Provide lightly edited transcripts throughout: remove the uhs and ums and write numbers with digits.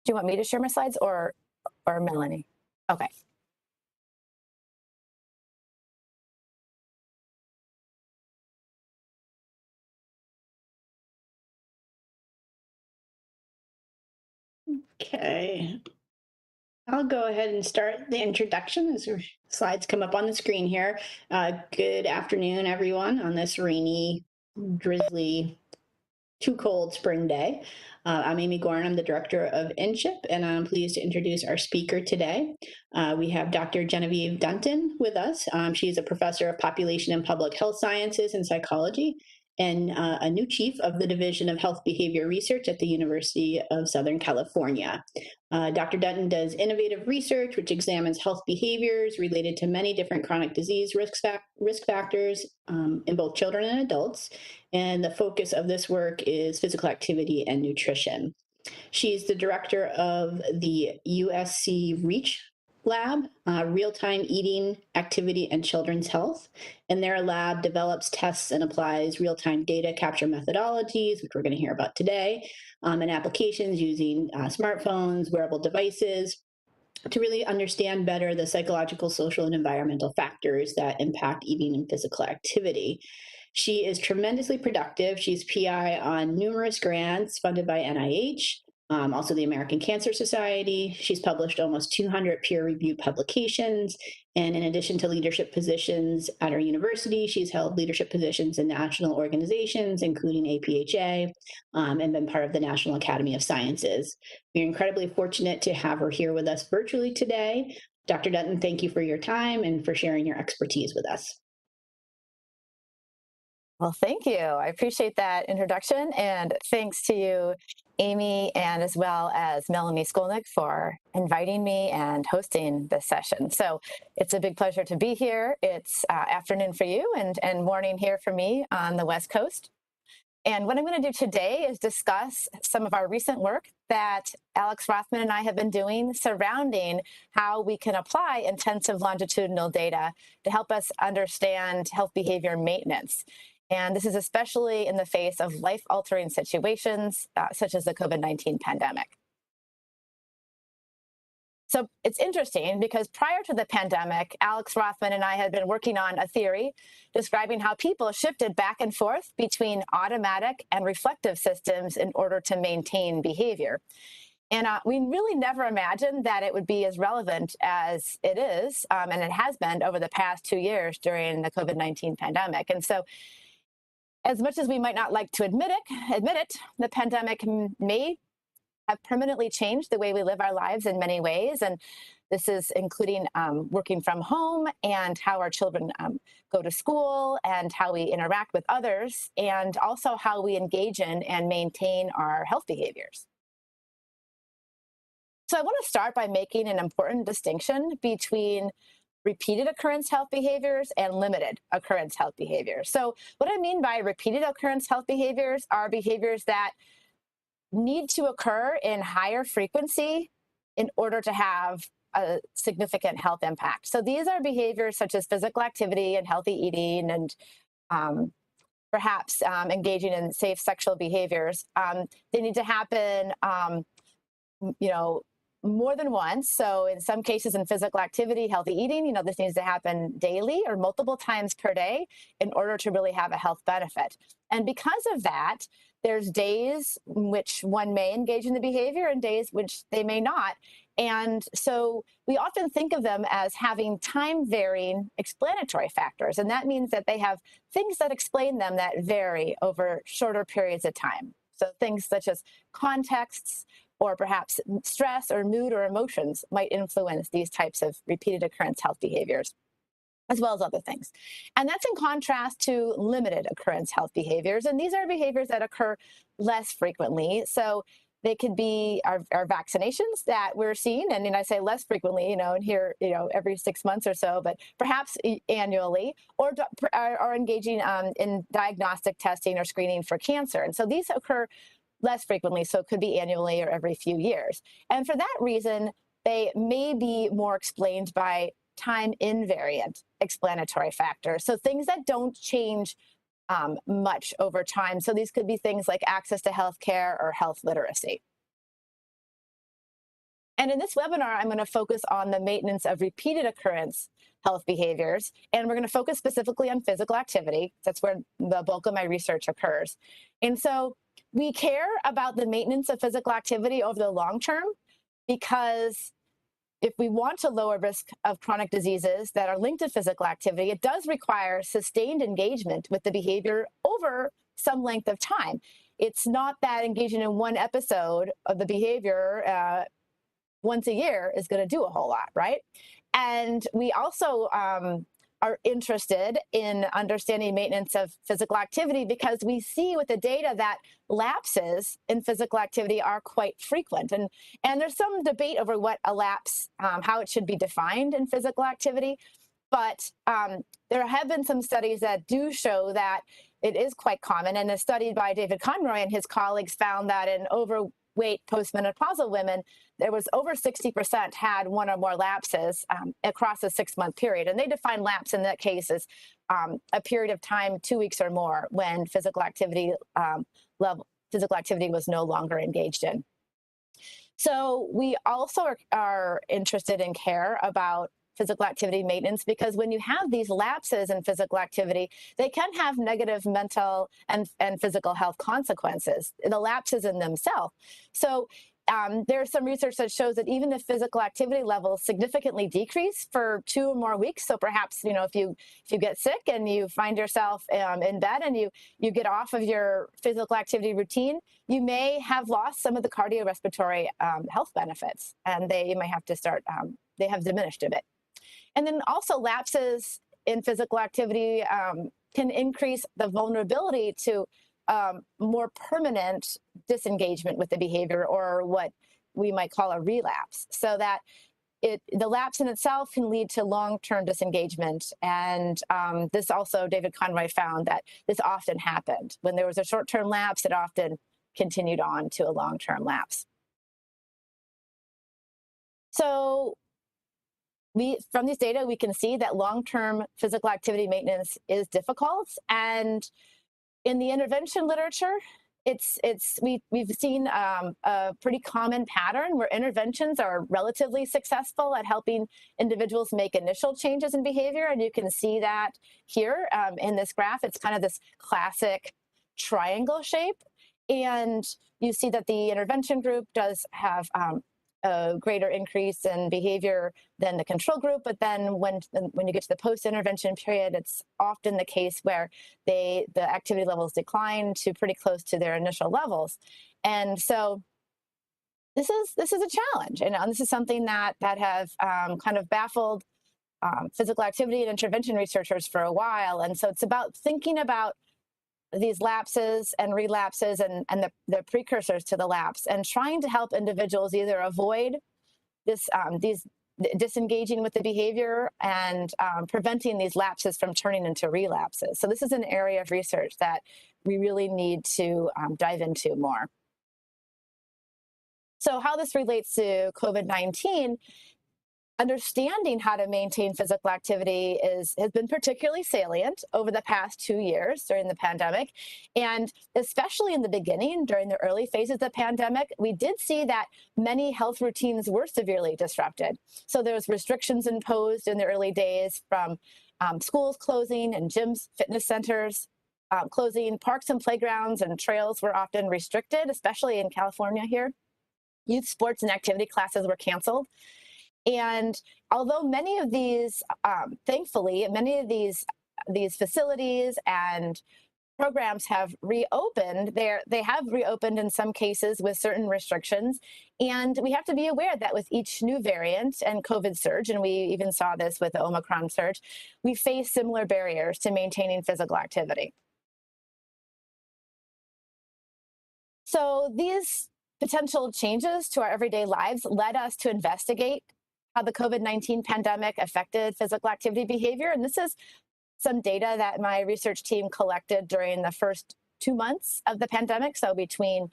Do you want me to share my slides or Melanie? Okay. Okay, I'll go ahead and start the introduction as our slides come up on the screen here. Good afternoon, everyone, on this rainy, drizzly, too cold spring day. I'm Amy Gorn. I'm the director of InCHIP, and I'm pleased to introduce our speaker today. We have Dr. Genevieve Dunton with us. She's a professor of population and public health sciences and psychology, and a new chief of the Division of Health Behavior Research at the University of Southern California. Dr. Dunton does innovative research which examines health behaviors related to many different chronic disease risk factors in both children and adults. And the focus of this work is physical activity and nutrition. She's the director of the USC REACH Lab, Real-Time Eating, Activity, and Children's Health. And their lab develops, tests, and applies real-time data capture methodologies, which we're going to hear about today, and applications using smartphones, wearable devices, to really understand better the psychological, social, and environmental factors that impact eating and physical activity. She is tremendously productive. She's PI on numerous grants funded by NIH, also the American Cancer Society. She's published almost 200 peer-reviewed publications. And in addition to leadership positions at her university, she's held leadership positions in national organizations, including APHA, and been part of the National Academy of Sciences. We're incredibly fortunate to have her here with us virtually today. Dr. Dunton, thank you for your time and for sharing your expertise with us. Well, thank you. I appreciate that introduction, and thanks to you, Amy, and as well as Melanie Skolnick for inviting me and hosting this session. So it's a big pleasure to be here. It's afternoon for you and morning here for me on the West Coast. And what I'm going to do today is discuss some of our recent work that Alex Rothman and I have been doing surrounding how we can apply intensive longitudinal data to help us understand health behavior maintenance. And this is especially in the face of life-altering situations such as the COVID-19 pandemic. So it's interesting because prior to the pandemic, Alex Rothman and I had been working on a theory describing how people shifted back and forth between automatic and reflective systems in order to maintain behavior. And we really never imagined that it would be as relevant as it is, and it has been over the past 2 years during the COVID-19 pandemic. And so as much as we might not like to admit it, the pandemic may have permanently changed the way we live our lives in many ways. And this is including working from home and how our children go to school and how we interact with others, and also how we engage in and maintain our health behaviors. So I want to start by making an important distinction between repeated occurrence health behaviors and limited occurrence health behaviors. So what I mean by repeated occurrence health behaviors are behaviors that need to occur in higher frequency in order to have a significant health impact. So these are behaviors such as physical activity and healthy eating and perhaps engaging in safe sexual behaviors. They need to happen, more than once. So in some cases in physical activity, healthy eating, this needs to happen daily or multiple times per day in order to really have a health benefit. And because of that, there's days in which one may engage in the behavior and days which they may not. And so we often think of them as having time varying explanatory factors. And that means that they have things that explain them that vary over shorter periods of time. So things such as contexts, or perhaps stress or mood or emotions might influence these types of repeated occurrence health behaviors, as well as other things. And that's in contrast to limited occurrence health behaviors. And these are behaviors that occur less frequently. So they could be our vaccinations that we're seeing. And I say less frequently, and here, every 6 months or so, but perhaps annually, or engaging in diagnostic testing or screening for cancer. And so these occur less frequently, so it could be annually or every few years. And for that reason, they may be more explained by time invariant explanatory factors. So things that don't change much over time. So these could be things like access to healthcare or health literacy. And in this webinar, I'm going to focus on the maintenance of repeated occurrence health behaviors. And we're going to focus specifically on physical activity. That's where the bulk of my research occurs. And so we care about the maintenance of physical activity over the long term because if we want to lower risk of chronic diseases that are linked to physical activity, it does require sustained engagement with the behavior over some length of time. It's not that engaging in one episode of the behavior once a year is going to do a whole lot, right? And we also are interested in understanding maintenance of physical activity because we see with the data that lapses in physical activity are quite frequent. And there's some debate over what a lapse, how it should be defined in physical activity. But there have been some studies that do show that it is quite common. And a study by David Conroy and his colleagues found that in overweight postmenopausal women, there was over 60% had one or more lapses across a 6-month period. And they define lapse in that case as a period of time, 2 weeks or more, when physical activity was no longer engaged in. So we also are interested in care about physical activity maintenance because when you have these lapses in physical activity, they can have negative mental and physical health consequences, the lapses in themselves. So there's some research that shows that even if physical activity levels significantly decrease for 2 or more weeks, so perhaps, if you get sick and you find yourself in bed and you get off of your physical activity routine, you may have lost some of the cardiorespiratory health benefits, and you might have to start, they have diminished a bit. And then also lapses in physical activity can increase the vulnerability to more permanent disengagement with the behavior, or what we might call a relapse, so that the lapse in itself can lead to long-term disengagement. And this also, David Conroy found that this often happened. When there was a short-term lapse, it often continued on to a long-term lapse. So from these data, we can see that long-term physical activity maintenance is difficult. And in the intervention literature, we've seen a pretty common pattern where interventions are relatively successful at helping individuals make initial changes in behavior. And you can see that here in this graph. It's kind of this classic triangle shape. And you see that the intervention group does have a greater increase in behavior than the control group. But then when you get to the post-intervention period, it's often the case where the activity levels decline to pretty close to their initial levels. And so this is a challenge. And this is something that have kind of baffled physical activity and intervention researchers for a while. And so it's about thinking about these lapses and relapses and the precursors to the lapse, and trying to help individuals either avoid these disengaging with the behavior and preventing these lapses from turning into relapses. So this is an area of research that we really need to dive into more. So how this relates to COVID-19, understanding how to maintain physical activity has been particularly salient over the past 2 years during the pandemic. And especially in the beginning, during the early phases of the pandemic, we did see that many health routines were severely disrupted. So there was restrictions imposed in the early days from schools closing and gyms, fitness centers closing. Parks and playgrounds and trails were often restricted, especially in California here. Youth sports and activity classes were canceled. And although many of these, thankfully, many of these facilities and programs have reopened, they have reopened in some cases with certain restrictions. And we have to be aware that with each new variant and COVID surge, and we even saw this with the Omicron surge, we face similar barriers to maintaining physical activity. So these potential changes to our everyday lives led us to investigate how the COVID-19 pandemic affected physical activity behavior. And this is some data that my research team collected during the first 2 months of the pandemic, so between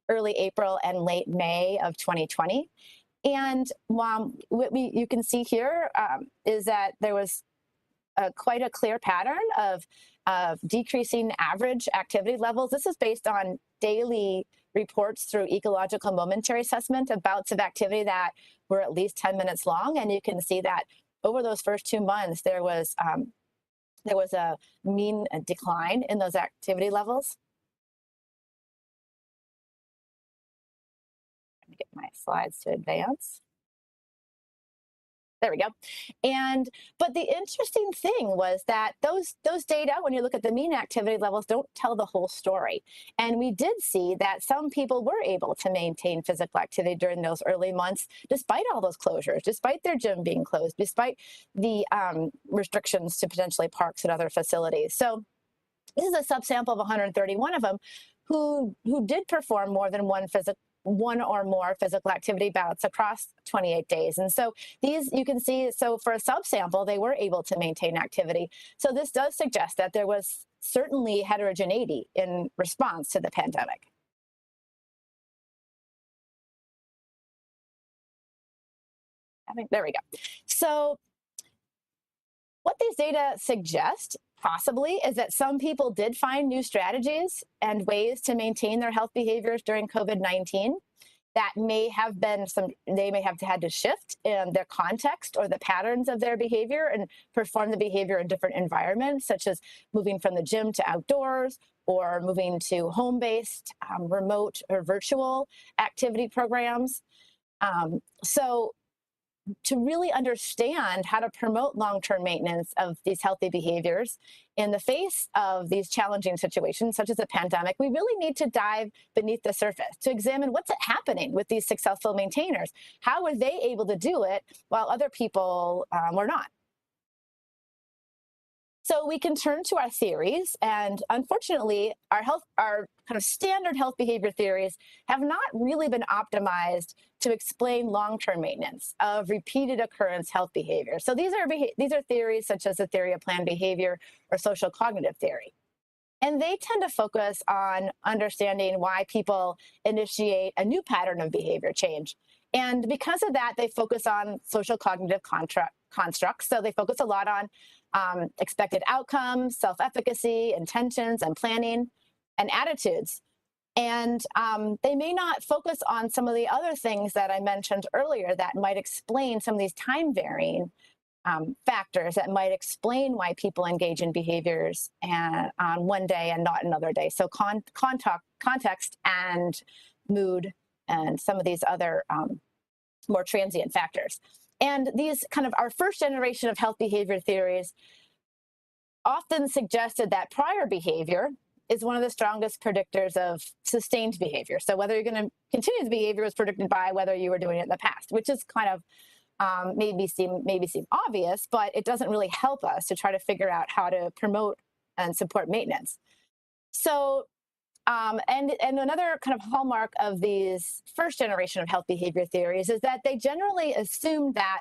early April and late May of 2020. And what you can see here is that there was quite a clear pattern of of decreasing average activity levels. This is based on daily reports through ecological momentary assessment of bouts of activity that were at least 10 minutes long. And you can see that over those first 2 months, there was a mean decline in those activity levels. Let me get my slides to advance. There we go. But the interesting thing was that those data, when you look at the mean activity levels, don't tell the whole story. And we did see that some people were able to maintain physical activity during those early months, despite all those closures, despite their gym being closed, despite the restrictions to potentially parks and other facilities. So this is a subsample of 131 of them who did perform more than one or more physical activity bouts across 28 days. And so these, you can see, so for a subsample, they were able to maintain activity. So this does suggest that there was certainly heterogeneity in response to the pandemic. There we go. So what these data suggest possibly is that some people did find new strategies and ways to maintain their health behaviors during COVID-19 that may have been they may have had to shift in their context or the patterns of their behavior and perform the behavior in different environments, such as moving from the gym to outdoors or moving to home-based, remote or virtual activity programs. So to really understand how to promote long-term maintenance of these healthy behaviors in the face of these challenging situations, such as a pandemic, we really need to dive beneath the surface to examine what's happening with these successful maintainers. How were they able to do it while other people were not? So we can turn to our theories, and unfortunately, our kind of standard health behavior theories have not really been optimized to explain long-term maintenance of repeated occurrence health behavior. So these are theories such as the theory of planned behavior or social cognitive theory. And they tend to focus on understanding why people initiate a new pattern of behavior change. And because of that, they focus on social cognitive constructs. So they focus a lot on expected outcomes, self-efficacy, intentions, and planning, and attitudes. And they may not focus on some of the other things that I mentioned earlier that might explain some of these time-varying factors that might explain why people engage in behaviors on one day and not another day. So context and mood and some of these other more transient factors. And these kind of our first generation of health behavior theories often suggested that prior behavior is one of the strongest predictors of sustained behavior. So whether you're going to continue the behavior is predicted by whether you were doing it in the past, which is kind of maybe seem obvious, but it doesn't really help us to try to figure out how to promote and support maintenance. So and another kind of hallmark of these first generation of health behavior theories is that they generally assume that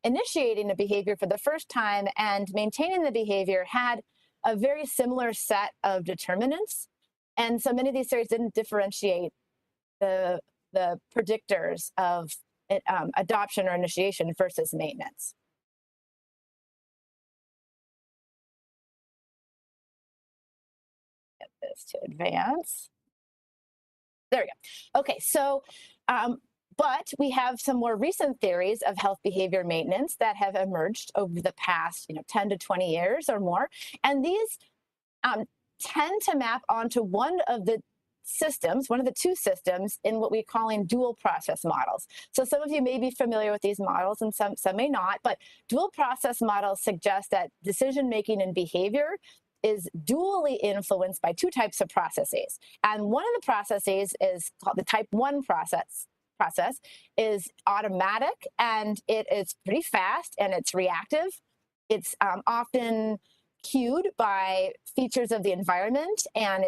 initiating a behavior for the first time and maintaining the behavior had a very similar set of determinants. And so many of these theories didn't differentiate the predictors of adoption or initiation versus maintenance. Get this to advance. There we go. Okay, so but we have some more recent theories of health behavior maintenance that have emerged over the past 10 to 20 years or more. And these tend to map onto one of the two systems in what we're calling dual process models. So some of you may be familiar with these models and some may not, but dual process models suggest that decision-making and behavior is dually influenced by two types of processes. And one of the processes is called the type 1 process is automatic, and it is pretty fast and it's reactive. It's often cued by features of the environment, and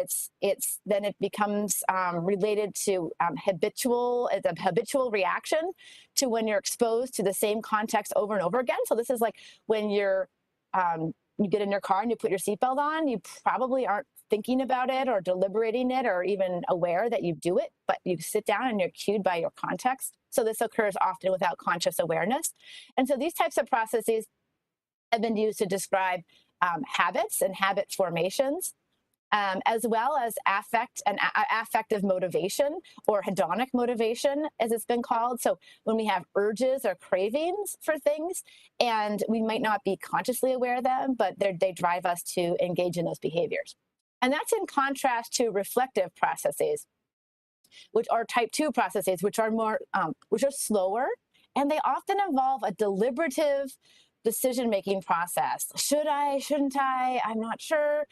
then it becomes related to habitual. It's a habitual reaction to when you're exposed to the same context over and over again. So this is like when you get in your car and you put your seatbelt on, you probably aren't thinking about it or deliberating it or even aware that you do it, but you sit down and you're cued by your context. So this occurs often without conscious awareness. And so these types of processes have been used to describe habits and habit formations, as well as affective motivation, or hedonic motivation, as it's been called. So when we have urges or cravings for things, and we might not be consciously aware of them, but they drive us to engage in those behaviors. And that's in contrast to reflective processes, which are type 2 processes, which are slower, and they often involve a deliberative decision-making process. Should I, shouldn't I? I'm not sure.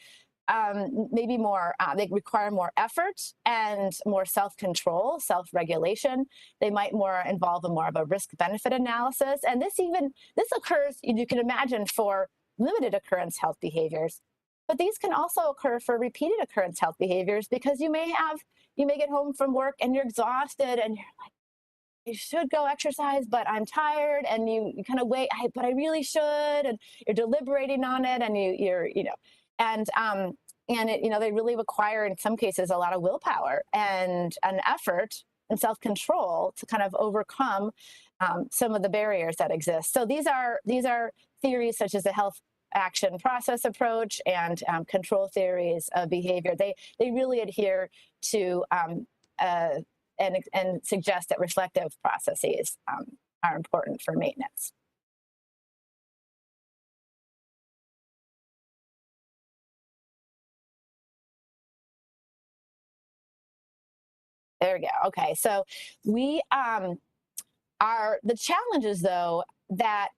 Maybe more, they require more effort and more self-control, self-regulation. They might involve more of a risk-benefit analysis. And this occurs, you can imagine, for limited occurrence health behaviors. But these can also occur for repeated occurrence health behaviors, because you may get home from work and you're exhausted and you're like, you should go exercise, but I'm tired, and you kind of wait, but I really should, and you're deliberating on it, and they really require, in some cases, a lot of willpower and an effort and self-control to kind of overcome some of the barriers that exist. So these are theories such as the health action process approach and control theories of behavior. They really adhere to and suggest that reflective processes are important for maintenance. There we go. Okay, so we the challenges, though, that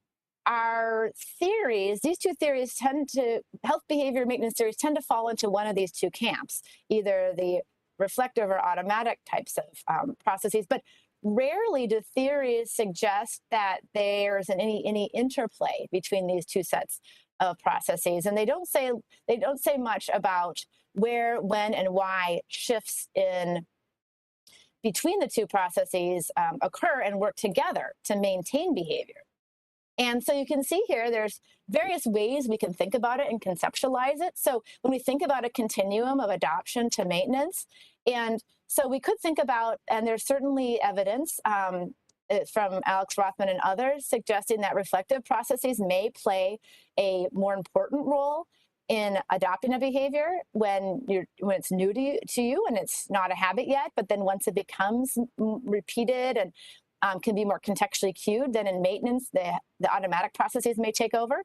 our theories, these two theories health behavior maintenance theories tend to fall into one of these two camps, either the reflective or automatic types of processes, but rarely do theories suggest that there's any interplay between these two sets of processes. And they don't say much about where, when, and why shifts in between the two processes occur and work together to maintain behavior. And so you can see here, there's various ways we can think about it and conceptualize it. So when we think about a continuum of adoption to maintenance, and so we could think about, and there's certainly evidence from Alex Rothman and others suggesting that reflective processes may play a more important role in adopting a behavior when it's new to you and it's not a habit yet, but then once it becomes repeated and can be more contextually cued, then in maintenance, the automatic processes may take over.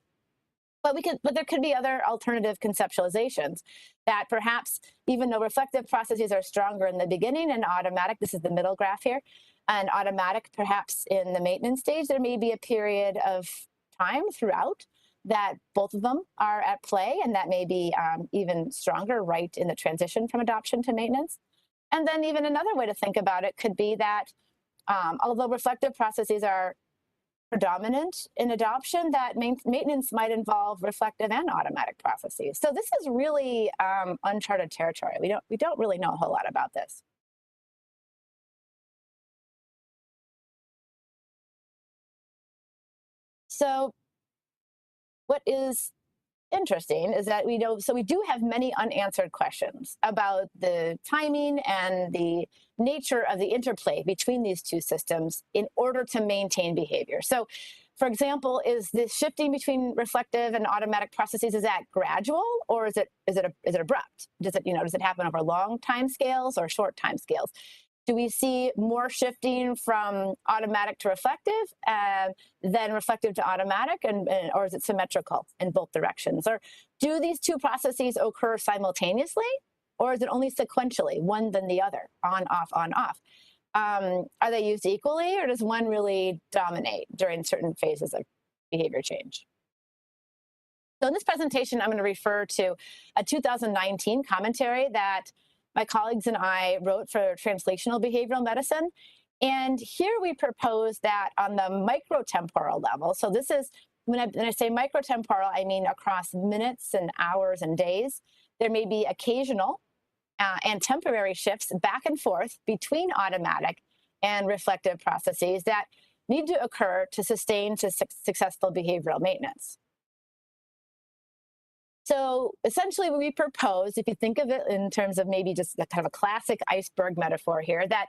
But there could be other alternative conceptualizations that perhaps, even though reflective processes are stronger in the beginning and automatic, this is the middle graph here, and automatic perhaps in the maintenance stage, there may be a period of time throughout that both of them are at play, and that may be even stronger right in the transition from adoption to maintenance. And then even another way to think about it could be that although reflective processes are predominant in adoption, that maintenance might involve reflective and automatic processes. So this is really uncharted territory. We don't really know a whole lot about this. So what is interesting is that we do have many unanswered questions about the timing and the nature of the interplay between these two systems in order to maintain behavior. So, for example, is this shifting between reflective and automatic processes, is that gradual, or is it abrupt? Does it happen over long time scales or short time scales? Do we see more shifting from automatic to reflective than reflective to automatic, or is it symmetrical in both directions? Or do these two processes occur simultaneously, or is it only sequentially, one then the other, on, off, on, off? Are they used equally, or does one really dominate during certain phases of behavior change? So in this presentation, I'm going to refer to a 2019 commentary that my colleagues and I wrote for Translational Behavioral Medicine. And here we propose that on the microtemporal level, so this is, when I say microtemporal, I mean across minutes and hours and days, there may be occasional and temporary shifts back and forth between automatic and reflective processes that need to occur to sustain successful behavioral maintenance. So essentially what we propose, if you think of it in terms of maybe just kind of a classic iceberg metaphor here, that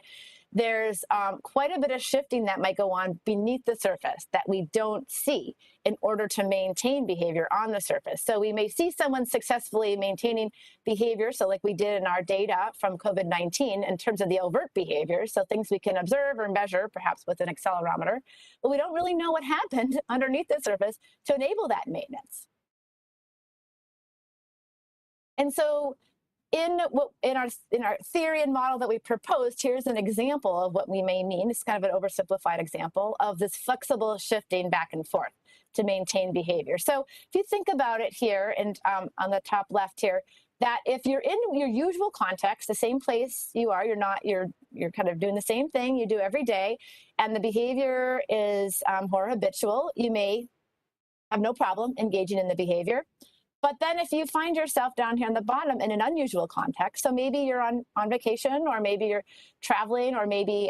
there's quite a bit of shifting that might go on beneath the surface that we don't see in order to maintain behavior on the surface. So we may see someone successfully maintaining behavior, so like we did in our data from COVID-19 in terms of the overt behavior, so things we can observe or measure, perhaps with an accelerometer, but we don't really know what happened underneath the surface to enable that maintenance. And so in our theory and model that we proposed, here's an example of what we may mean. It's kind of an oversimplified example of this flexible shifting back and forth to maintain behavior. So if you think about it here, and on the top left here, that if you're in your usual context, the same place you are, you're kind of doing the same thing you do every day, and the behavior is more habitual, you may have no problem engaging in the behavior. But then if you find yourself down here on the bottom in an unusual context, so maybe you're on vacation, or maybe you're traveling, or maybe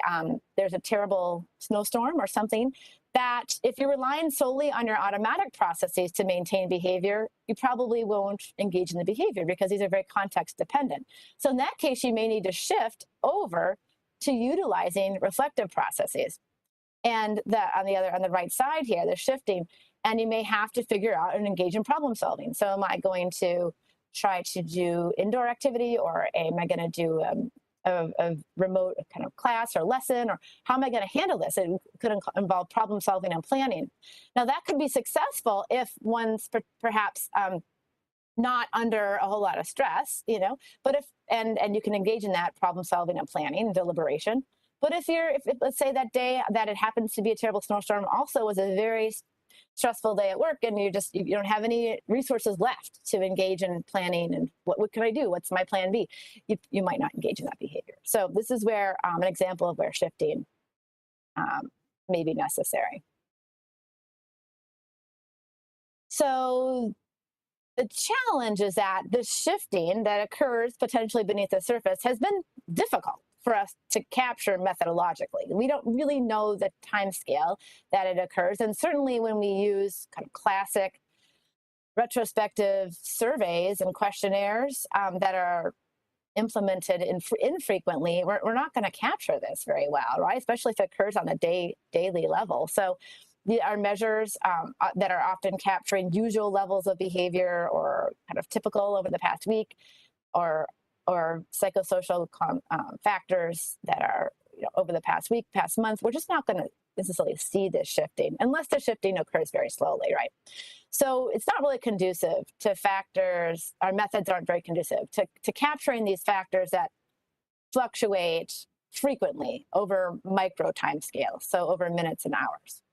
there's a terrible snowstorm or something, that if you're relying solely on your automatic processes to maintain behavior, you probably won't engage in the behavior because these are very context dependent. So in that case, you may need to shift over to utilizing reflective processes. And on the right side here, they're shifting. And you may have to figure out and engage in problem solving. So am I going to try to do indoor activity, or am I going to do a remote kind of class or lesson, or how am I going to handle this? It could involve problem solving and planning. Now that could be successful if one's perhaps not under a whole lot of stress, but and you can engage in that problem solving and planning and deliberation. But if let's say that day that it happens to be a terrible snowstorm also was a very stressful day at work, and you don't have any resources left to engage in planning and what can I do? What's my plan B? You might not engage in that behavior. So this is where an example of where shifting may be necessary. So the challenge is that the shifting that occurs potentially beneath the surface has been difficult for us to capture methodologically. We don't really know the time scale that it occurs. And certainly when we use kind of classic retrospective surveys and questionnaires that are implemented infrequently, we're not going to capture this very well, right? Especially if it occurs on a daily level. So our measures that are often capturing usual levels of behavior or kind of typical over the past week, or psychosocial factors that are over the past week, past month, we're just not going to necessarily see this shifting unless the shifting occurs very slowly, right? So it's not really conducive to factors. Our methods aren't very conducive to capturing these factors that fluctuate frequently over micro time scales, so over minutes and hours.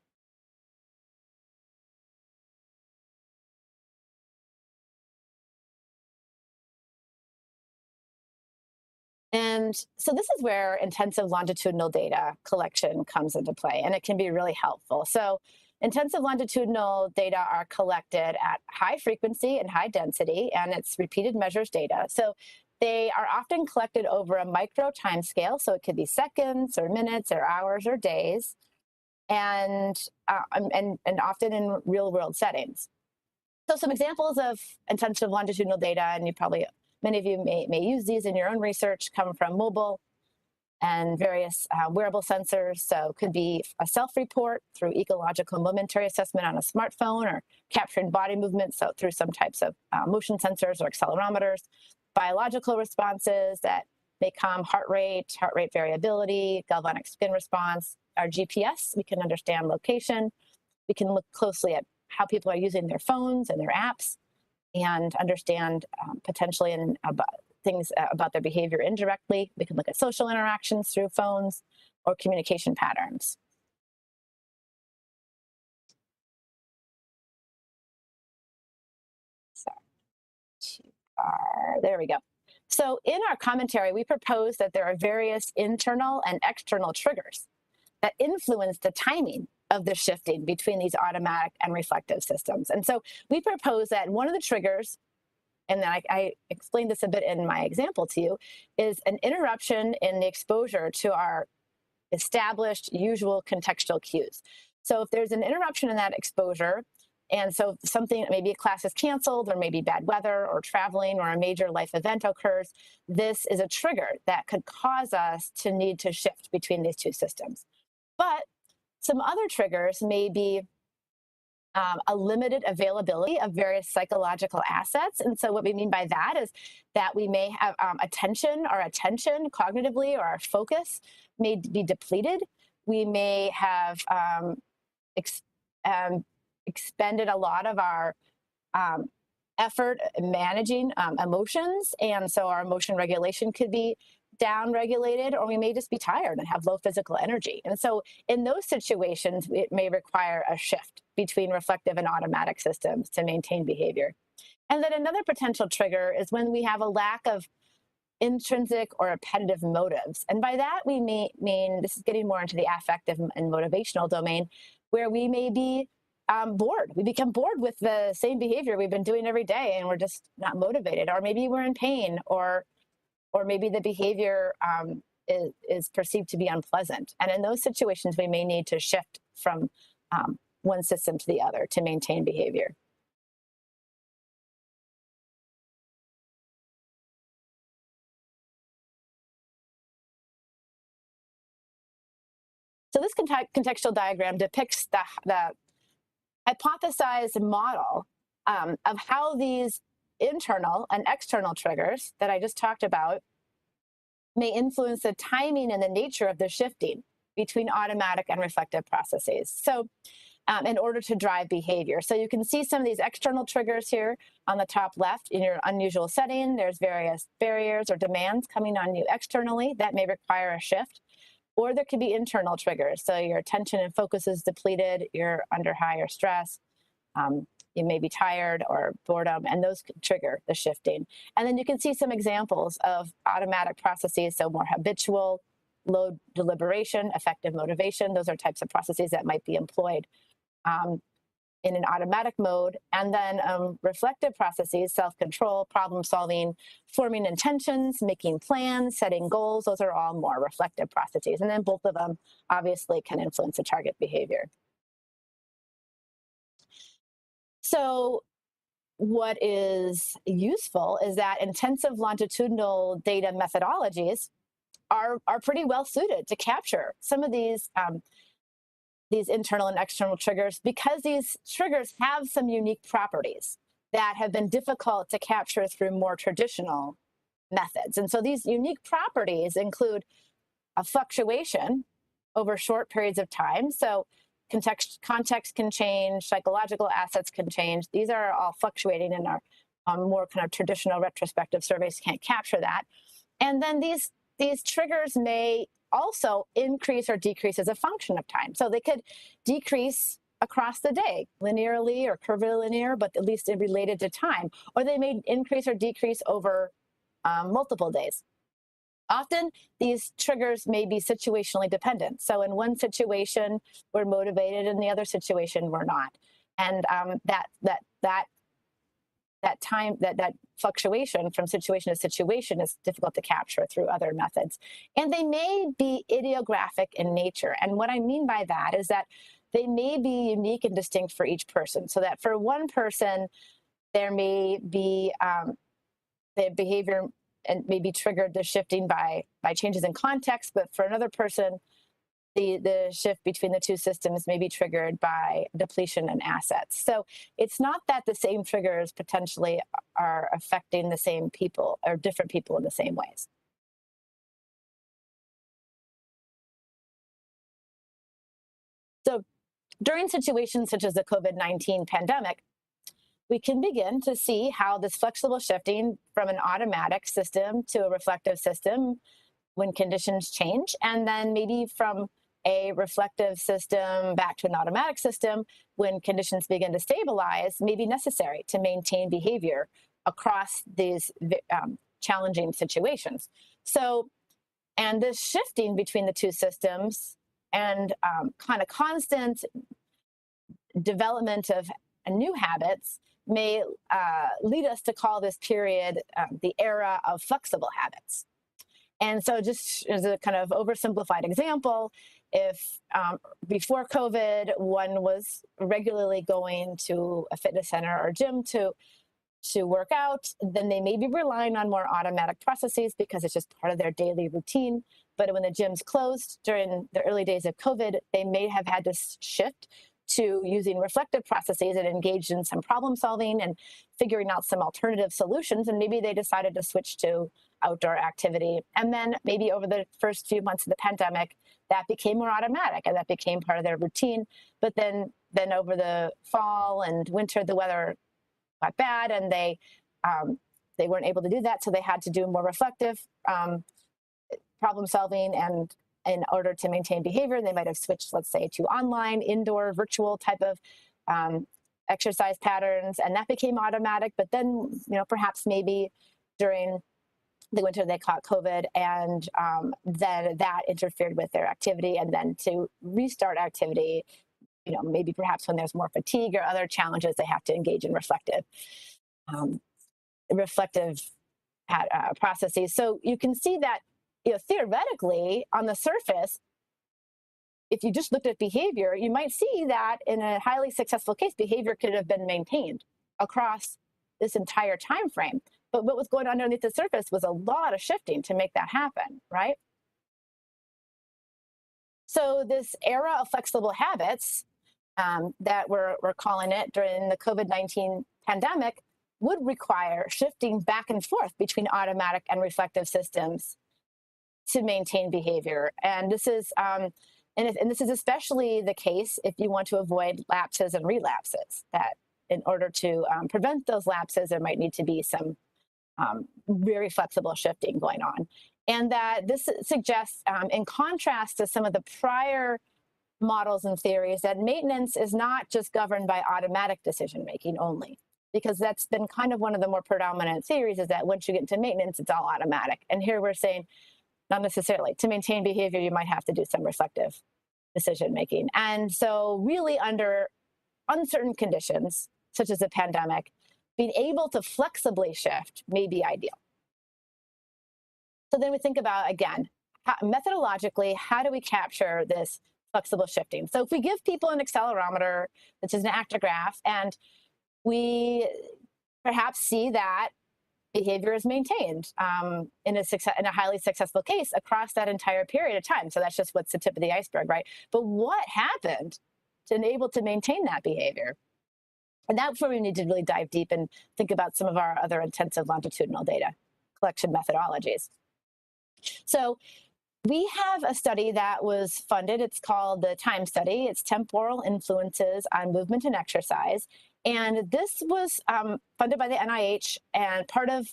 And so this is where intensive longitudinal data collection comes into play, and it can be really helpful. So intensive longitudinal data are collected at high frequency and high density, and it's repeated measures data. So they are often collected over a micro time scale, so it could be seconds or minutes or hours or days, and often in real world settings. So some examples of intensive longitudinal data, and many of you may use these in your own research, come from mobile and various wearable sensors. So it could be a self-report through ecological momentary assessment on a smartphone, or capturing body movements through some types of motion sensors or accelerometers, biological responses that may come heart rate variability, galvanic skin response, our GPS, we can understand location. We can look closely at how people are using their phones and their apps, and understand potentially things about their behavior indirectly. We can look at social interactions through phones or communication patterns. There we go. So in our commentary, we propose that there are various internal and external triggers that influence the timing of the shifting between these automatic and reflective systems. And so we propose that one of the triggers, and then I explained this a bit in my example to you, is an interruption in the exposure to our established usual contextual cues. So if there's an interruption in that exposure, And so something, maybe a class is canceled, or maybe bad weather or traveling or a major life event occurs. This is a trigger that could cause us to need to shift between these two systems. But some other triggers may be a limited availability of various psychological assets. And so what we mean by that is that we may have attention cognitively, or our focus may be depleted. We may have expended a lot of our effort managing emotions. And so our emotion regulation could be down-regulated, or we may just be tired and have low physical energy. And so in those situations, it may require a shift between reflective and automatic systems to maintain behavior. And then another potential trigger is when we have a lack of intrinsic or repetitive motives. And by that, we mean, this is getting more into the affective and motivational domain, where we may be bored. We become bored with the same behavior we've been doing every day, and we're just not motivated. Or maybe we're in pain, or maybe the behavior is perceived to be unpleasant. And in those situations, we may need to shift from one system to the other to maintain behavior. So this contextual diagram depicts the hypothesized model of how these internal and external triggers that I just talked about may influence the timing and the nature of the shifting between automatic and reflective processes. So in order to drive behavior. So you can see some of these external triggers here on the top left. In your unusual setting, there's various barriers or demands coming on you externally that may require a shift. Or there could be internal triggers. So your attention and focus is depleted, you're under higher stress, you may be tired or boredom, and those could trigger the shifting. And then you can see some examples of automatic processes, so more habitual, low deliberation, effective motivation. Those are types of processes that might be employed in an automatic mode. And then reflective processes, self-control, problem solving, forming intentions, making plans, setting goals. Those are all more reflective processes. And then both of them obviously can influence the target behavior. So what is useful is that intensive longitudinal data methodologies are pretty well suited to capture some of these internal and external triggers, because these triggers have some unique properties that have been difficult to capture through more traditional methods. And so these unique properties include a fluctuation over short periods of time. So context can change, psychological assets can change. These are all fluctuating, in our more kind of traditional retrospective surveys can't capture that. And then these triggers may also increase or decrease as a function of time. So they could decrease across the day, linearly or curvilinear, but at least related to time. Or they may increase or decrease over multiple days. Often, these triggers may be situationally dependent. So in one situation, we're motivated, in the other situation, we're not. And that fluctuation from situation to situation is difficult to capture through other methods. And they may be idiographic in nature. And what I mean by that is that they may be unique and distinct for each person. So that for one person, there may be the behavior and may be triggered, the shifting by changes in context, but for another person, the shift between the two systems may be triggered by depletion in assets. So it's not that the same triggers potentially are affecting the same people or different people in the same ways. So during situations such as the COVID-19 pandemic, we can begin to see how this flexible shifting from an automatic system to a reflective system when conditions change, and then maybe from a reflective system back to an automatic system when conditions begin to stabilize, may be necessary to maintain behavior across these challenging situations. So, and this shifting between the two systems and kind of constant development of new habits may lead us to call this period the era of flexible habits. And so just as a kind of oversimplified example, if before COVID, one was regularly going to a fitness center or gym to work out, then they may be relying on more automatic processes because it's just part of their daily routine. But when the gyms closed during the early days of COVID, they may have had to shift to using reflective processes and engaged in some problem solving and figuring out some alternative solutions. And maybe they decided to switch to outdoor activity. And then maybe over the first few months of the pandemic, that became more automatic and that became part of their routine. But then over the fall and winter, the weather got bad and they weren't able to do that. So they had to do more reflective problem solving, and in order to maintain behavior, they might have switched, let's say, to online, indoor, virtual type of exercise patterns, and that became automatic. But then, perhaps maybe during the winter they caught COVID, and then that interfered with their activity. And then to restart activity, maybe perhaps when there's more fatigue or other challenges, they have to engage in reflective processes. So you can see that, theoretically, on the surface, if you just looked at behavior, you might see that in a highly successful case, behavior could have been maintained across this entire time frame. But what was going on underneath the surface was a lot of shifting to make that happen, right? So this era of flexible habits that we're calling it during the COVID-19 pandemic would require shifting back and forth between automatic and reflective systems to maintain behavior. And this is this is especially the case if you want to avoid lapses and relapses. That in order to prevent those lapses, there might need to be some very flexible shifting going on. And that this suggests, in contrast to some of the prior models and theories, that maintenance is not just governed by automatic decision making only, because that's been kind of one of the more predominant theories, is that once you get into maintenance, it's all automatic. And here we're saying, not necessarily. To maintain behavior, you might have to do some reflective decision making. And so really, under uncertain conditions, such as a pandemic, being able to flexibly shift may be ideal. So then we think about, again, methodologically, how do we capture this flexible shifting? So if we give people an accelerometer, which is an actigraph, and we perhaps see that behavior is maintained in a highly successful case across that entire period of time. So that's just what's the tip of the iceberg, right? But what happened to enable to maintain that behavior? And that's where we need to really dive deep and think about some of our other intensive longitudinal data collection methodologies. So we have a study that was funded. It's called the TIME study. It's Temporal Influences on Movement and Exercise. And this was funded by the NIH and part of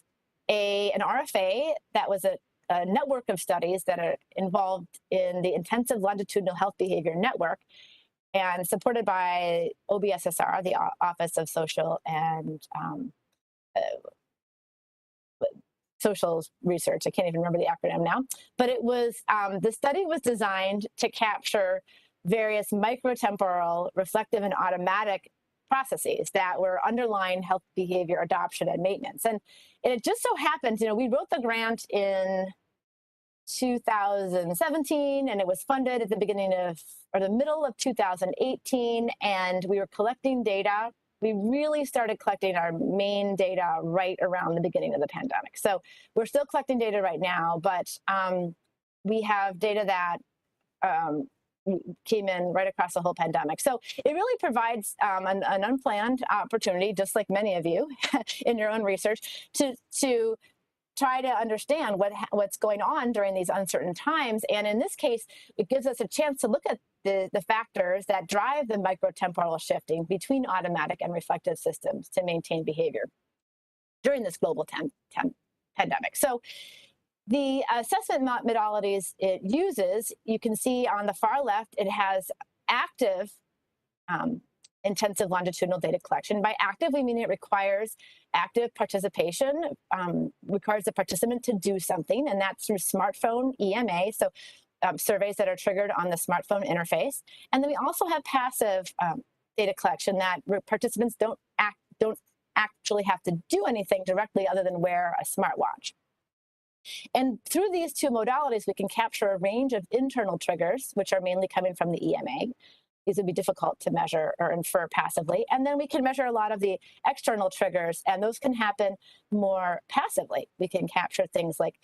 an RFA that was a network of studies that are involved in the Intensive Longitudinal Health Behavior Network, and supported by OBSSR, the Office of Social and Social Research. I can't even remember the acronym now. But it was, the study was designed to capture various microtemporal, reflective, and automatic processes that were underlying health behavior adoption and maintenance. And it just so happens, we wrote the grant in 2017, and it was funded at the beginning of, or the middle of 2018, and we were collecting data. We really started collecting our main data right around the beginning of the pandemic. So we're still collecting data right now, but we have data that came in right across the whole pandemic. So it really provides an unplanned opportunity, just like many of you in your own research, to try to understand what's going on during these uncertain times. And in this case, it gives us a chance to look at the factors that drive the microtemporal shifting between automatic and reflective systems to maintain behavior during this global pandemic. So the assessment methodologies it uses, you can see on the far left, it has active intensive longitudinal data collection. By active, we mean it requires active participation, requires the participant to do something, and that's through smartphone EMA, so surveys that are triggered on the smartphone interface. And then we also have passive data collection that participants don't actually have to do anything directly other than wear a smartwatch. And through these two modalities, we can capture a range of internal triggers, which are mainly coming from the EMA. These would be difficult to measure or infer passively. And then we can measure a lot of the external triggers, and those can happen more passively. We can capture things like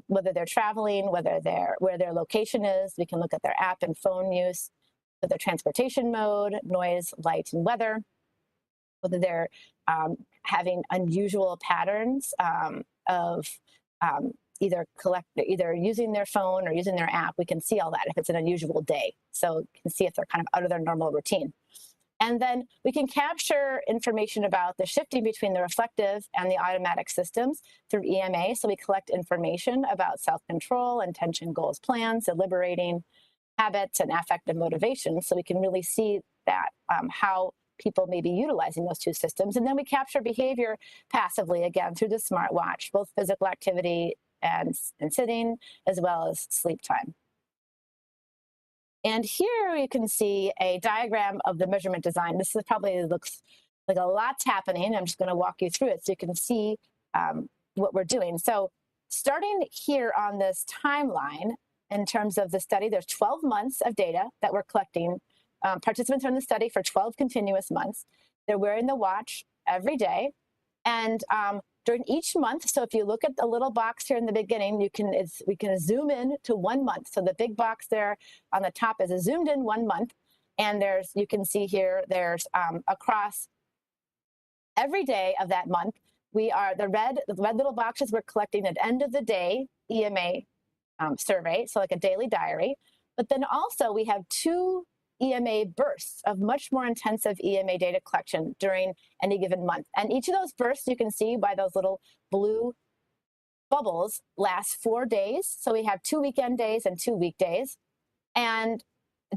whether they're traveling, where their location is. We can look at their app and phone use, their transportation mode, noise, light, and weather, whether they're having unusual patterns of either using their phone or using their app. We can see all that if it's an unusual day. So we can see if they're kind of out of their normal routine. And then we can capture information about the shifting between the reflective and the automatic systems through EMA. So we collect information about self-control, intention, goals, plans, deliberating, habits, and affective motivation. So we can really see that how people may be utilizing those two systems. And then we capture behavior passively, again, through the smartwatch, both physical activity and sitting, as well as sleep time. And here you can see a diagram of the measurement design. This is probably looks like a lot's happening. I'm just going to walk you through it so you can see what we're doing. So starting here on this timeline, in terms of the study, there's 12 months of data that we're collecting. Participants are in the study for 12 continuous months. They're wearing the watch every day. And during each month, so if you look at the little box here in the beginning, we can zoom in to 1 month. So the big box there on the top is a zoomed in 1 month. And you can see here, there's across every day of that month, the red little boxes we're collecting at end of the day EMA survey, so like a daily diary. But then also we have 2 EMA bursts of much more intensive EMA data collection during any given month. And each of those bursts, you can see by those little blue bubbles, lasts 4 days. So we have 2 weekend days and 2 weekdays. And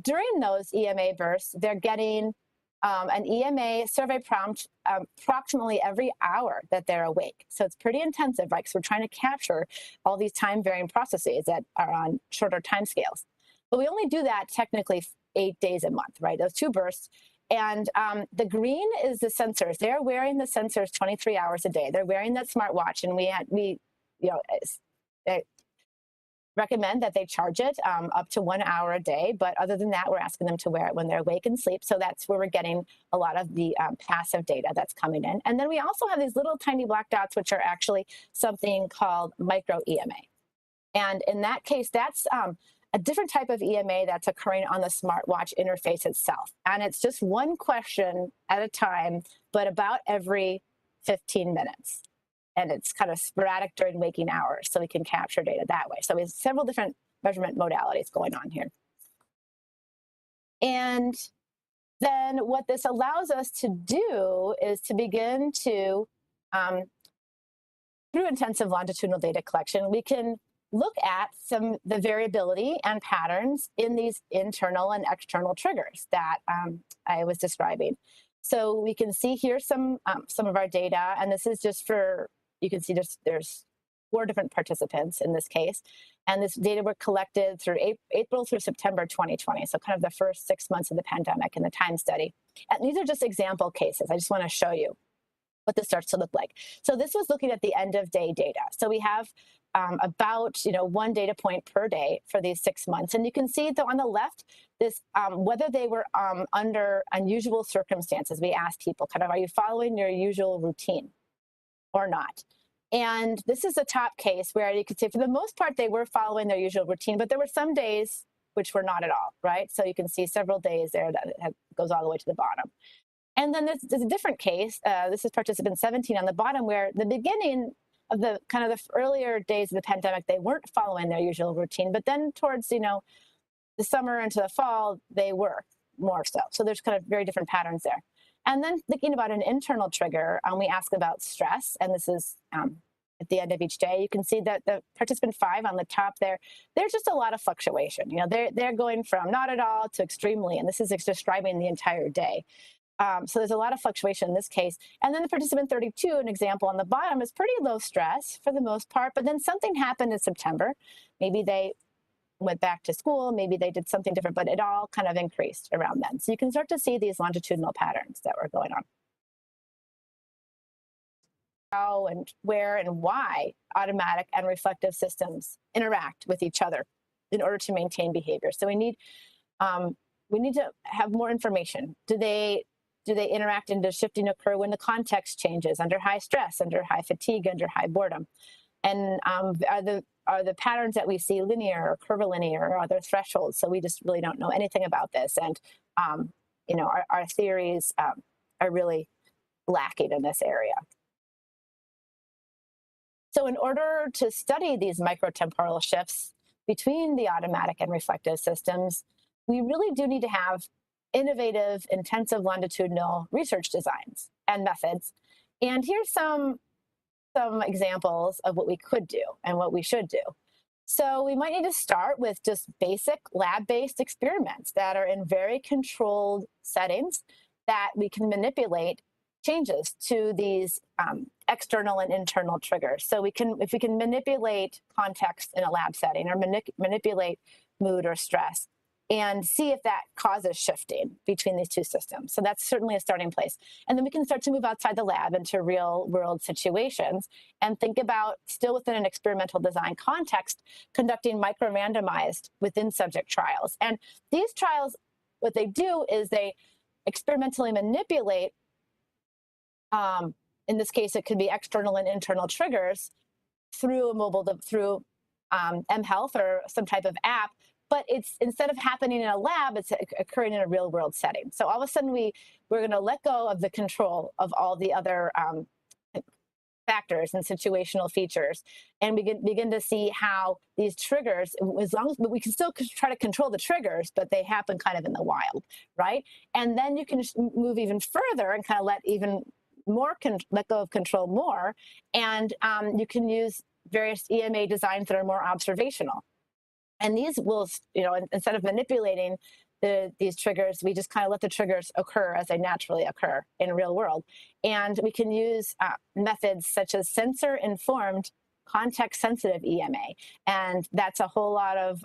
during those EMA bursts, they're getting an EMA survey prompt approximately every hour that they're awake. So it's pretty intensive, right? Because we're trying to capture all these time varying processes that are on shorter time scales. But we only do that technically 8 days a month, right? Those 2 bursts. And the green is the sensors. They're wearing the sensors 23 hours a day. They're wearing that smartwatch, and we recommend that they charge it up to 1 hour a day. But other than that, we're asking them to wear it when they're awake and sleep. So that's where we're getting a lot of the passive data that's coming in. And then we also have these little tiny black dots, which are actually something called micro EMA. And in that case, that's a different type of EMA that's occurring on the smartwatch interface itself. And it's just one question at a time, but about every 15 minutes. And it's kind of sporadic during waking hours, so we can capture data that way. So we have several different measurement modalities going on here. And then what this allows us to do is to begin to, through intensive longitudinal data collection, we can look at the variability and patterns in these internal and external triggers that I was describing. So we can see here some of our data, and this is just for, you can see there's 4 different participants in this case, and this data were collected through April through September 2020, so kind of the first 6 months of the pandemic in the time study. And these are just example cases. I just want to show you what this starts to look like. So this was looking at the end of day data. So we have about 1 data point per day for these 6 months. And you can see though on the left, this whether they were under unusual circumstances. We asked people kind of, are you following your usual routine or not? And this is a top case where you could say for the most part, they were following their usual routine, but there were some days which were not at all, right? So you can see several days there that goes all the way to the bottom. And then there's a different case. This is participant 17 on the bottom, where the beginning of the earlier days of the pandemic, they weren't following their usual routine, but then towards the summer into the fall, they were more so. So there's kind of very different patterns there. And then thinking about an internal trigger, we ask about stress, and this is at the end of each day. You can see that the participant 5 on the top there, there's just a lot of fluctuation. They're going from not at all to extremely, and this is describing the entire day. So there's a lot of fluctuation in this case. And then the participant 32, an example on the bottom, is pretty low stress for the most part, but then something happened in September. Maybe they went back to school, maybe they did something different, but it all kind of increased around then. So you can start to see these longitudinal patterns that were going on. how and where and why automatic and reflective systems interact with each other in order to maintain behavior. So we need to have more information. Do they interact and does shifting occur when the context changes, under high stress, under high fatigue, under high boredom? And are the patterns that we see linear or curvilinear, or are there thresholds? So we just really don't know anything about this. And our theories are really lacking in this area. So in order to study these microtemporal shifts between the automatic and reflective systems, we really do need to have innovative, intensive longitudinal research designs and methods. And here's some examples of what we could do and what we should do. So we might need to start with just basic lab-based experiments that are in very controlled settings that we can manipulate changes to these external and internal triggers. So if we can manipulate context in a lab setting or manipulate mood or stress and see if that causes shifting between these two systems. So that's certainly a starting place. And then we can start to move outside the lab into real world situations and think about, still within an experimental design context, conducting micro-randomized within subject trials. And these trials, what they do is they experimentally manipulate, in this case, it could be external and internal triggers through mHealth or some type of app. But it's, instead of happening in a lab, it's occurring in a real world setting. So all of a sudden we're going to let go of the control of all the other factors and situational features, and we begin to see how these triggers, as long as we can still try to control the triggers, but they happen kind of in the wild, right? And then you can move even further and kind of let go of control more, and you can use various EMA designs that are more observational. And these will, instead of manipulating these triggers, we just kind of let the triggers occur as they naturally occur in real world. And we can use methods such as sensor-informed context-sensitive EMA. And that's a whole lot of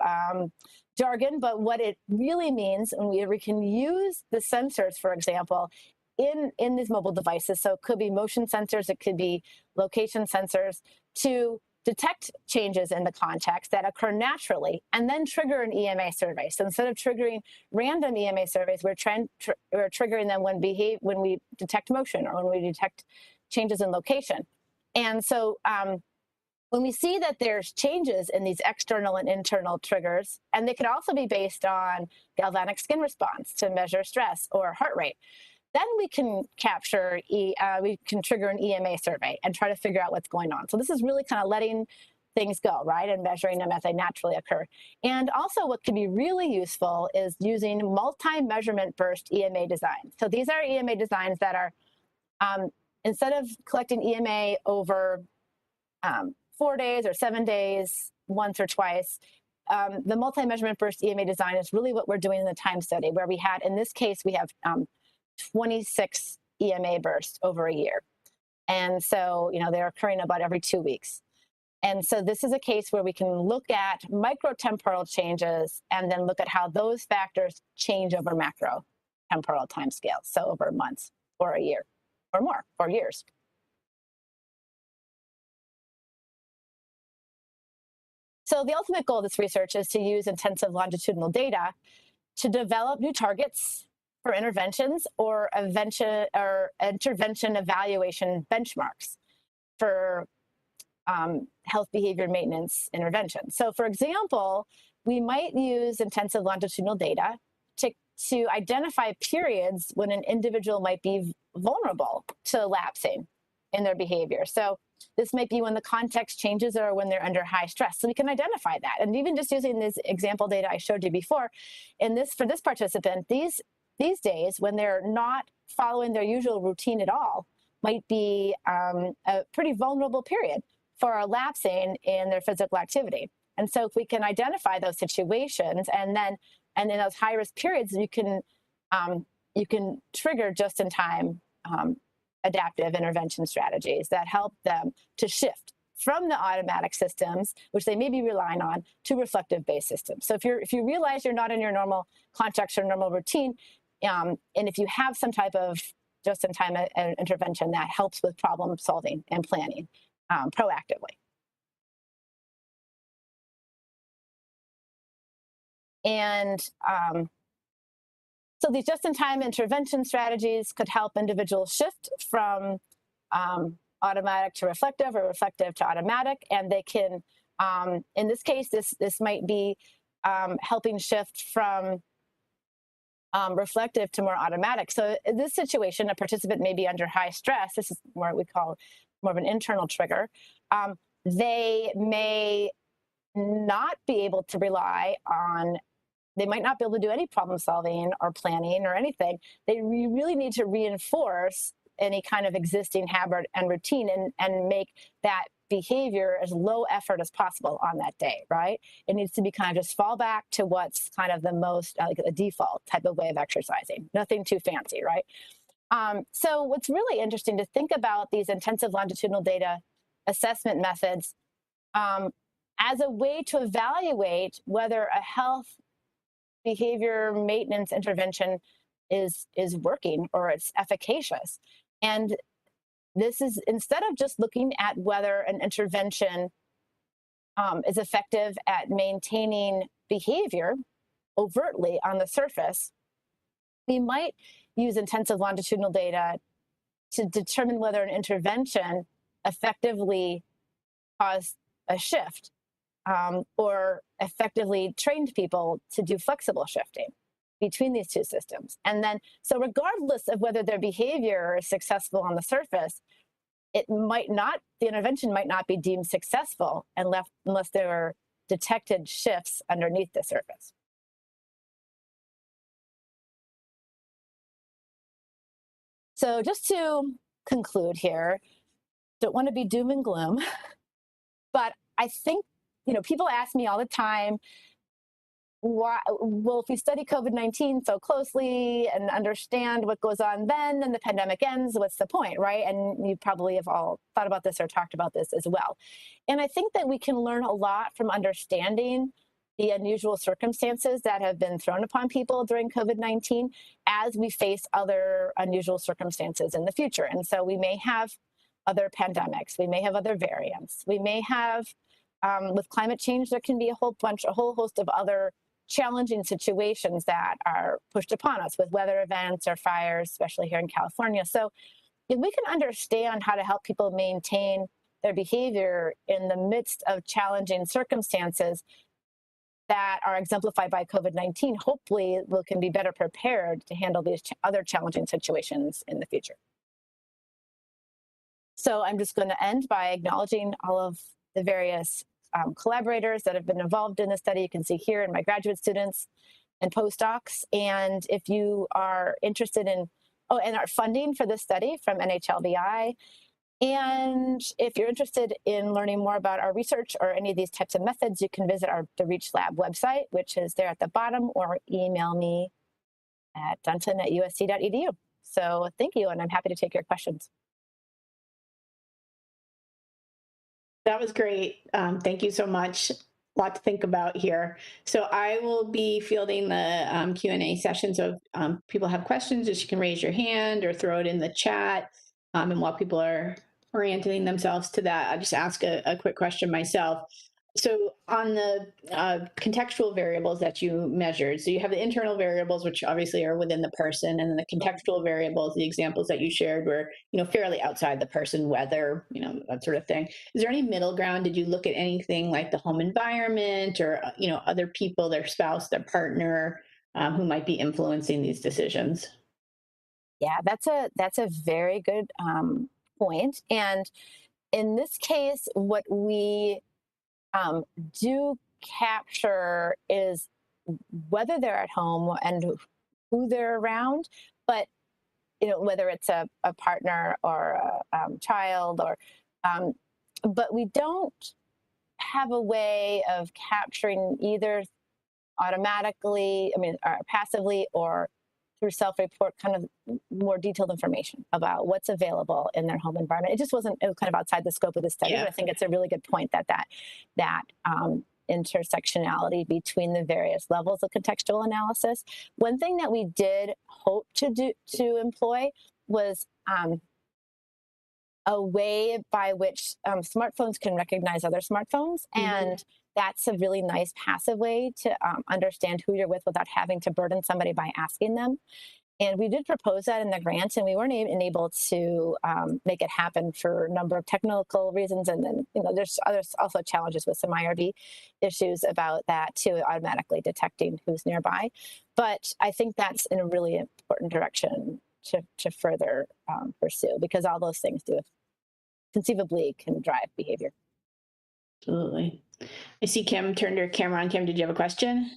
jargon, but what it really means, and we can use the sensors, for example, in these mobile devices. So it could be motion sensors, it could be location sensors, to detect changes in the context that occur naturally and then trigger an EMA survey. So instead of triggering random EMA surveys, we're triggering them when we detect motion or when we detect changes in location. And so when we see that there's changes in these external and internal triggers, and they could also be based on galvanic skin response to measure stress or heart rate, then we can trigger an EMA survey and try to figure out what's going on. So this is really kind of letting things go, right, and measuring them as they naturally occur. And also what can be really useful is using multi-measurement burst EMA designs. So these are EMA designs that are, instead of collecting EMA over 4 days or 7 days, once or twice, the multi-measurement burst EMA design is really what we're doing in the time study, where we had, in this case, we have 26 EMA bursts over a year. And so, they're occurring about every 2 weeks. And so this is a case where we can look at microtemporal changes and then look at how those factors change over macrotemporal timescales, so over months or a year or more, or years. So the ultimate goal of this research is to use intensive longitudinal data to develop new targets for interventions or intervention evaluation benchmarks for health behavior maintenance intervention. So for example, we might use intensive longitudinal data to identify periods when an individual might be vulnerable to lapsing in their behavior. So this might be when the context changes or when they're under high stress. So we can identify that. And even just using this example data I showed you before, for this participant, these days, when they're not following their usual routine at all, might be a pretty vulnerable period for lapsing in their physical activity. And so if we can identify those situations, and in those high-risk periods, you can trigger just-in-time adaptive intervention strategies that help them to shift from the automatic systems, which they may be relying on, to reflective-based systems. So if you realize you're not in your normal context or normal routine, and if you have some type of just-in-time intervention that helps with problem solving and planning proactively. And so these just-in-time intervention strategies could help individuals shift from automatic to reflective or reflective to automatic. And they can, in this case, this might be helping shift from reflective to more automatic. So in this situation, a participant may be under high stress. This is what we call more of an internal trigger. They may not be able to rely on, they might not be able to do any problem solving or planning or anything. They really need to reinforce any kind of existing habit and routine and make that behavior as low effort as possible on that day, right? It needs to be kind of just fall back to what's kind of the most like a default type of way of exercising, nothing too fancy, right? So what's really interesting to think about these intensive longitudinal data assessment methods as a way to evaluate whether a health behavior maintenance intervention is working or it's efficacious. And this is, instead of just looking at whether an intervention is effective at maintaining behavior overtly on the surface, we might use intensive longitudinal data to determine whether an intervention effectively caused a shift or effectively trained people to do flexible shifting between these two systems. And then, so regardless of whether their behavior is successful on the surface, it might not, the intervention might not be deemed successful unless there are detected shifts underneath the surface. So just to conclude here, don't want to be doom and gloom, but I think, people ask me all the time, why, well, if we study COVID-19 so closely and understand what goes on then and the pandemic ends, what's the point, right? And you probably have all thought about this or talked about this as well. And I think that we can learn a lot from understanding the unusual circumstances that have been thrown upon people during COVID-19 as we face other unusual circumstances in the future. And so we may have other pandemics, we may have other variants, we may have, with climate change, there can be a whole host of other challenging situations that are pushed upon us with weather events or fires, especially here in California. So if we can understand how to help people maintain their behavior in the midst of challenging circumstances that are exemplified by COVID-19, hopefully we can be better prepared to handle these other challenging situations in the future. So I'm just going to end by acknowledging all of the various collaborators that have been involved in this study. You can see here in my graduate students and postdocs. And if you are interested in, and our funding for this study from NHLBI, and if you're interested in learning more about our research or any of these types of methods, you can visit the Reach Lab website, which is there at the bottom, or email me at dunton@usc.edu. So thank you, and I'm happy to take your questions. That was great. Thank you so much. A lot to think about here. So I will be fielding the Q&A session. So if people have questions, just you can raise your hand or throw it in the chat. And while people are orienting themselves to that, I'll just ask a quick question myself. So on the contextual variables that you measured, so you have the internal variables, which obviously are within the person, and then the contextual variables, the examples that you shared were, fairly outside the person, weather, that sort of thing. Is there any middle ground? Did you look at anything like the home environment or, other people, their spouse, their partner, who might be influencing these decisions? Yeah, that's a very good point. And in this case, what we do capture is whether they're at home and who they're around, but whether it's a partner or a child, or but we don't have a way of capturing either automatically, or passively, or through self-report, kind of more detailed information about what's available in their home environment. It was kind of outside the scope of the study, but I think it's a really good point that intersectionality between the various levels of contextual analysis. One thing that we did hope to employ was a way by which smartphones can recognize other smartphones. And that's a really nice passive way to understand who you're with without having to burden somebody by asking them. And we did propose that in the grant, and we weren't even able to make it happen for a number of technical reasons. And then, there's also challenges with some IRB issues about that too, automatically detecting who's nearby. But I think that's in a really important direction to further pursue, because all those things conceivably can drive behavior. Absolutely. I see Kim turned her camera on. Kim, did you have a question?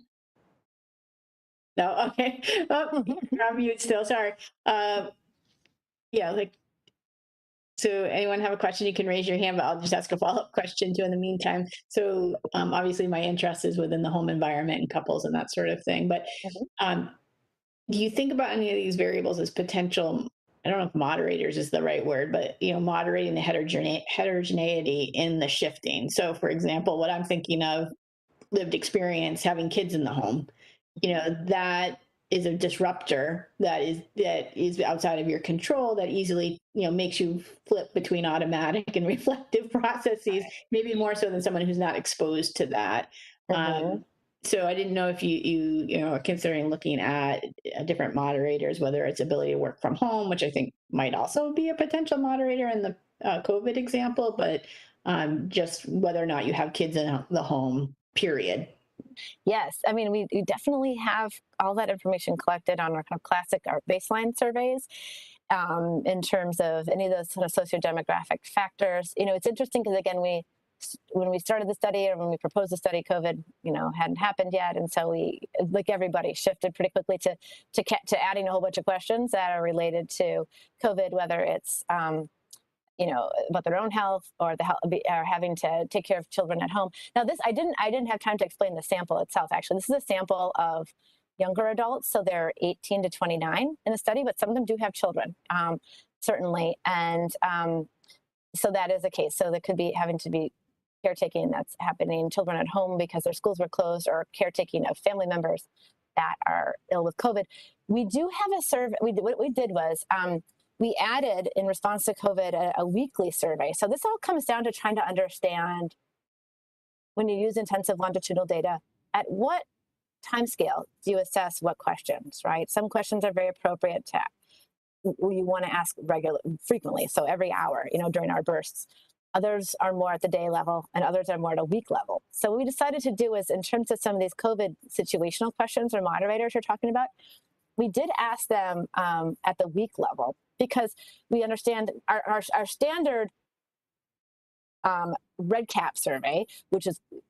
No? Okay. Oh, you're on mute still. Sorry. Yeah, so anyone have a question, you can raise your hand, but I'll just ask a follow-up question too in the meantime. So obviously my interest is within the home environment and couples and that sort of thing. But do you think about any of these variables as potential, I don't know if moderators is the right word, but moderating the heterogeneity in the shifting? So for example, what I'm thinking of, lived experience, having kids in the home, that is a disruptor that is outside of your control, that easily makes you flip between automatic and reflective processes, maybe more so than someone who's not exposed to that. So I didn't know if you are considering looking at different moderators, whether it's ability to work from home, which I think might also be a potential moderator in the COVID example, but just whether or not you have kids in the home, period. Yes, I mean, we definitely have all that information collected on our kind of classic, our baseline surveys, in terms of any of those sort of sociodemographic factors. It's interesting because, again, when we started the study, or when we proposed the study, COVID, hadn't happened yet, and so we, like everybody, shifted pretty quickly to adding a whole bunch of questions that are related to COVID, whether it's about their own health, or or having to take care of children at home. Now, I didn't have time to explain the sample itself. Actually, this is a sample of younger adults, so they're 18 to 29 in the study, but some of them do have children, certainly, and so that is a case. So there could be having to be caretaking that's happening, children at home because their schools were closed, or caretaking of family members that are ill with COVID. We do have a survey. What we did was, we added, in response to COVID, a weekly survey. So this all comes down to trying to understand, when you use intensive longitudinal data, at what time scale do you assess what questions, right? Some questions are very appropriate to, you want to ask frequently, so every hour, during our bursts. Others are more at the day level, and others are more at a week level. So what we decided to do is, in terms of some of these COVID situational questions or moderators you're talking about, we did ask them at the week level, because we understand our standard REDCap survey, which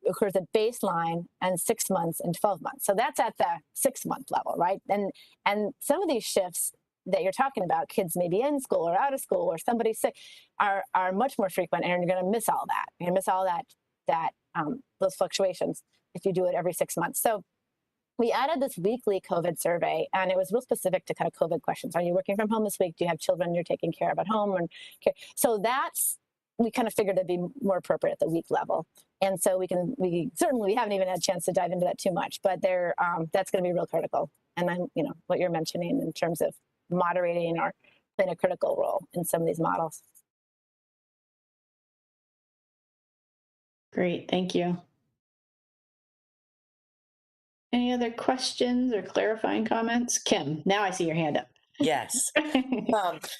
occurs at baseline and 6 months and 12 months. So that's at the 6-month level, right? And some of these shifts that you're talking about, kids maybe in school or out of school, or somebody's sick, are much more frequent, and you're going to miss all that. You're going to miss all those fluctuations if you do it every 6 months. So we added this weekly COVID survey, and it was real specific to kind of COVID questions. Are you working from home this week? Do you have children you're taking care of at home? So we kind of figured it'd be more appropriate at the week level. And so we haven't even had a chance to dive into that too much, but that's going to be real critical. And then, what you're mentioning in terms of moderating or playing a critical role in some of these models. Great, thank you. Any other questions or clarifying comments? Kim, now I see your hand up. Yes.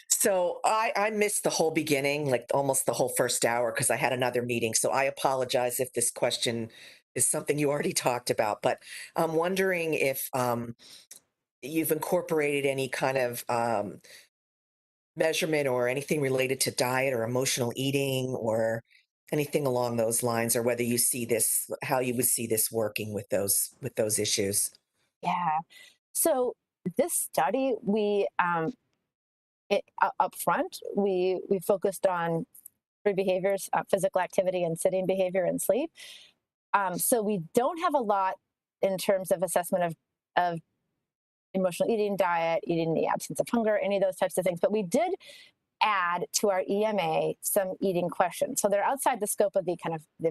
So I missed the whole beginning, like almost the whole first hour, because I had another meeting. So I apologize if this question is something you already talked about, but I'm wondering if you've incorporated any kind of measurement or anything related to diet or emotional eating or anything along those lines, or whether you see this, how you would see this working with those issues. Yeah. So this study, up front, we focused on three behaviors: physical activity and sitting behavior and sleep. So we don't have a lot in terms of assessment of emotional eating, diet, eating in the absence of hunger, any of those types of things. But we did add to our EMA some eating questions. So they're outside the scope of the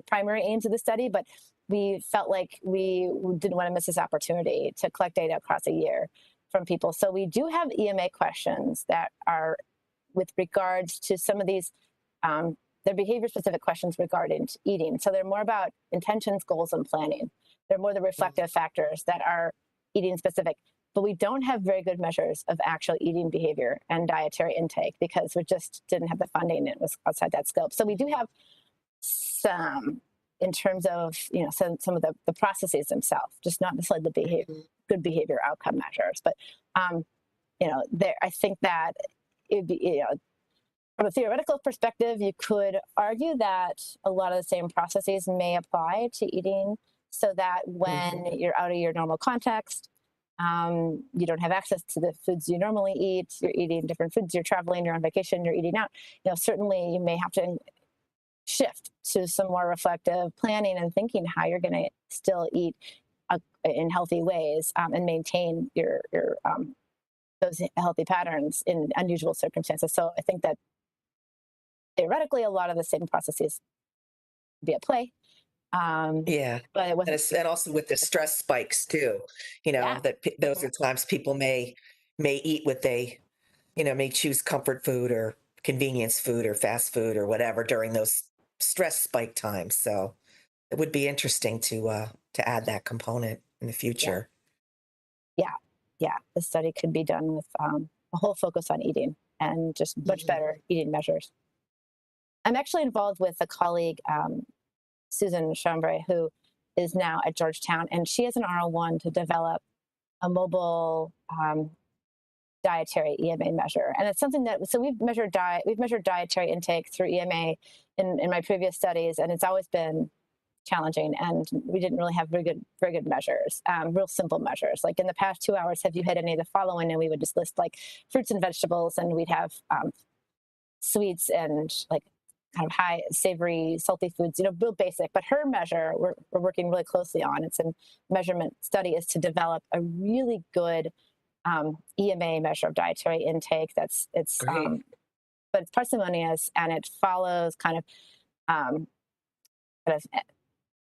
primary aims of the study, but we felt like we didn't want to miss this opportunity to collect data across a year from people. So we do have EMA questions that are with regards to some of these, they're behavior-specific questions regarding eating. So they're more about intentions, goals, and planning. They're more the reflective factors that are eating-specific. But we don't have very good measures of actual eating behavior and dietary intake because we just didn't have the funding. It was outside that scope. So we do have some in terms of, some of the processes themselves, just not necessarily the good behavior outcome measures. But, I think that it'd be, from a theoretical perspective, you could argue that a lot of the same processes may apply to eating, so that when you're out of your normal context, you don't have access to the foods you normally eat, you're eating different foods, you're traveling, you're on vacation, you're eating out, certainly you may have to shift to some more reflective planning and thinking how you're going to still eat in healthy ways and maintain your those healthy patterns in unusual circumstances. So I think that theoretically, a lot of the same processes be at play. Yeah. But it wasn't. And also with the stress spikes too, that those are times people may eat what they, may choose comfort food or convenience food or fast food or whatever during those stress spike times. So it would be interesting to add that component in the future. Yeah. The study could be done with a whole focus on eating and just much better eating measures. I'm actually involved with a colleague, Susan Chambray, who is now at Georgetown, and she has an R01 to develop a mobile dietary EMA measure. And it's something that, so we've measured dietary intake through EMA in my previous studies, and it's always been challenging, and we didn't really have very good measures, real simple measures. Like in the past 2 hours, have you had any of the following? And we would just list like fruits and vegetables, and we'd have sweets and like kind of high savory, salty foods, real basic. But her measure, we're working really closely on, it's a measurement study, is to develop a really good EMA measure of dietary intake. But it's parsimonious, and it follows kind of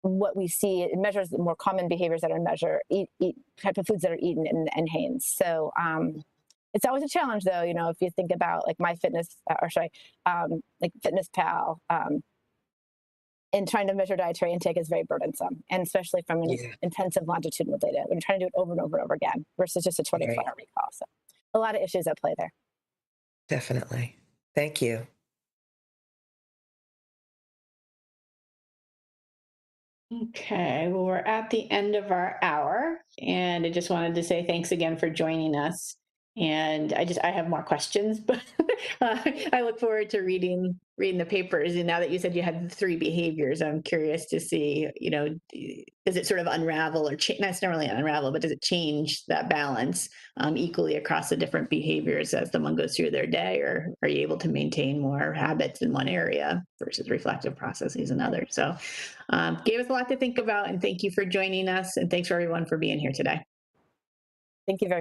what we see. It measures the more common behaviors that are measured, eat type of foods that are eaten in Hanes. So it's always a challenge, though, if you think about like like FitnessPal, and trying to measure dietary intake is very burdensome, and especially from an intensive longitudinal data when you're trying to do it over and over and over again versus just a 24-hour recall. So a lot of issues at play there. Definitely. Thank you. Okay, well, we're at the end of our hour, and I just wanted to say thanks again for joining us. And I have more questions, but I look forward to reading the papers. And now that you said you had 3 behaviors, I'm curious to see, does it sort of unravel or change? That's not really unravel, but does it change that balance equally across the different behaviors as someone goes through their day, or are you able to maintain more habits in one area versus reflective processes in others? So gave us a lot to think about, and thank you for joining us, and thanks for everyone for being here today. Thank you very much.